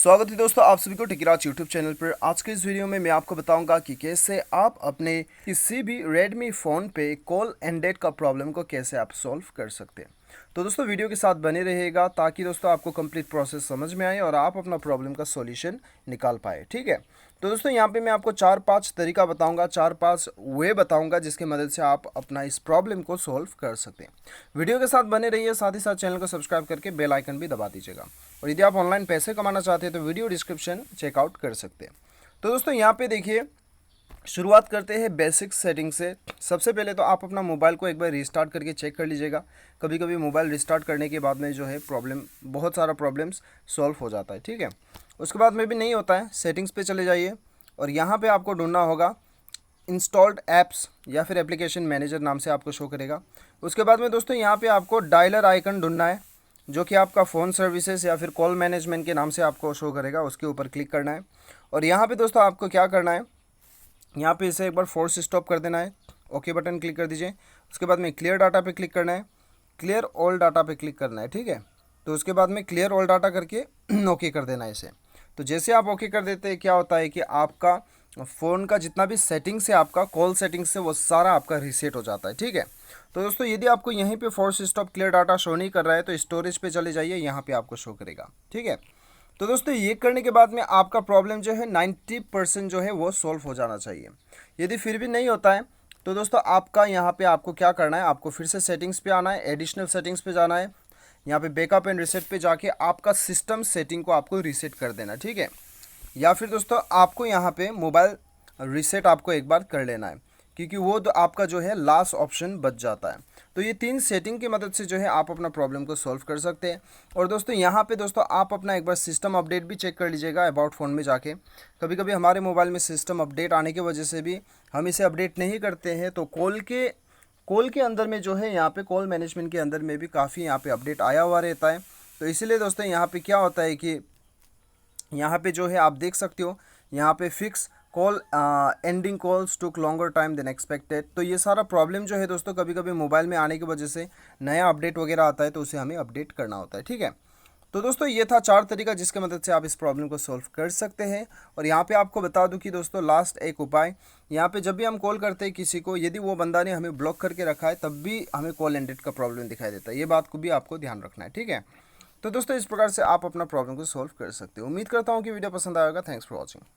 स्वागत है दोस्तों आप सभी को टिकराज यूट्यूब चैनल पर। आज के इस वीडियो में मैं आपको बताऊंगा कि कैसे आप अपने किसी भी Redmi फ़ोन पे कॉल एंड डेट का प्रॉब्लम को कैसे आप सॉल्व कर सकते हैं। तो दोस्तों वीडियो के साथ बने रहिएगा ताकि दोस्तों आपको कंप्लीट प्रोसेस समझ में आए और आप अपना प्रॉब्लम का सॉल्यूशन निकाल पाए। ठीक है, तो दोस्तों यहाँ पे मैं आपको 4-5 तरीका बताऊंगा, 4-5 वे बताऊंगा जिसकी मदद से आप अपना इस प्रॉब्लम को सॉल्व कर सकते हैं। वीडियो के साथ बने रहिए, साथ ही साथ चैनल को सब्सक्राइब करके बेल आइकन भी दबा दीजिएगा। और यदि आप ऑनलाइन पैसे कमाना चाहते हैं तो वीडियो डिस्क्रिप्शन चेकआउट कर सकते हैं। तो दोस्तों यहाँ पे देखिए, शुरुआत करते हैं बेसिक सेटिंग से। सबसे पहले तो आप अपना मोबाइल को एक बार रीस्टार्ट करके चेक कर लीजिएगा। कभी कभी मोबाइल रिस्टार्ट करने के बाद में जो है बहुत सारा प्रॉब्लम्स सॉल्व हो जाता है। ठीक है, उसके बाद में भी नहीं होता है, सेटिंग्स पे चले जाइए और यहाँ पे आपको ढूंढना होगा इंस्टॉल्ड ऐप्स या फिर एप्लीकेशन मैनेजर नाम से आपको शो करेगा। उसके बाद में दोस्तों यहाँ पे आपको डायलर आइकन ढूंढना है जो कि आपका फ़ोन सर्विसेज या फिर कॉल मैनेजमेंट के नाम से आपको शो करेगा। उसके ऊपर क्लिक करना है और यहाँ पे दोस्तों आपको क्या करना है, यहाँ पे इसे एक बार फोर्स स्टॉप कर देना है। ओके बटन क्लिक कर दीजिए। उसके बाद में क्लियर डाटा पे क्लिक करना है, क्लियर ऑल डाटा पे क्लिक करना है। ठीक है, तो उसके बाद में क्लियर ऑल डाटा करके ओके कर देना है इसे। तो जैसे आप ओके कर देते हैं क्या होता है कि आपका फ़ोन का जितना भी सेटिंग्स है, आपका कॉल सेटिंग्स से वो सारा आपका रीसेट हो जाता है। ठीक है, तो दोस्तों यदि आपको यहीं पे force stop clear data show नहीं कर रहा है तो स्टोरेज पे चले जाइए, यहाँ पे आपको शो करेगा। ठीक है, तो दोस्तों ये करने के बाद में आपका प्रॉब्लम जो है 90% जो है वो सॉल्व हो जाना चाहिए। यदि फिर भी नहीं होता है तो दोस्तों आपका यहाँ पे आपको क्या करना है, आपको फिर से सेटिंग्स पे आना है, एडिशनल सेटिंग्स पे जाना है। यहाँ पे बैकअप एंड रीसेट पे जाके आपका सिस्टम सेटिंग को आपको रीसेट कर देना। ठीक है, या फिर दोस्तों आपको यहाँ पे मोबाइल रीसेट आपको एक बार कर लेना है क्योंकि वो तो आपका जो है लास्ट ऑप्शन बच जाता है। तो ये 3 सेटिंग की मदद से जो है आप अपना प्रॉब्लम को सॉल्व कर सकते हैं। और दोस्तों यहाँ पे दोस्तों आप अपना एक बार सिस्टम अपडेट भी चेक कर लीजिएगा अबाउट फ़ोन में जाके। कभी कभी हमारे मोबाइल में सिस्टम अपडेट आने की वजह से भी हम इसे अपडेट नहीं करते हैं, तो कॉल के अंदर में जो है यहाँ पे कॉल मैनेजमेंट के अंदर में भी काफ़ी यहाँ पे अपडेट आया हुआ रहता है। तो इसीलिए दोस्तों यहाँ पे क्या होता है कि यहाँ पे जो है आप देख सकते हो, यहाँ पे फिक्स कॉल एंडिंग कॉल्स टुक लॉन्गर टाइम देन एक्सपेक्टेड। तो ये सारा प्रॉब्लम जो है दोस्तों कभी कभी मोबाइल में आने की वजह से नया अपडेट वगैरह आता है तो उसे हमें अपडेट करना होता है। ठीक है, तो दोस्तों ये था 4 तरीका जिसकी मदद से आप इस प्रॉब्लम को सॉल्व कर सकते हैं। और यहाँ पे आपको बता दूं कि दोस्तों लास्ट एक उपाय, यहाँ पे जब भी हम कॉल करते हैं किसी को, यदि वो बंदा ने हमें ब्लॉक करके रखा है तब भी हमें कॉल एंडेड का प्रॉब्लम दिखाई देता है। ये बात को भी आपको ध्यान रखना है। ठीक है, तो दोस्तों इस प्रकार से आप अपना प्रॉब्लम को सॉल्व कर सकते हो। उम्मीद करता हूँ कि वीडियो पसंद आएगा। Thanks for watching.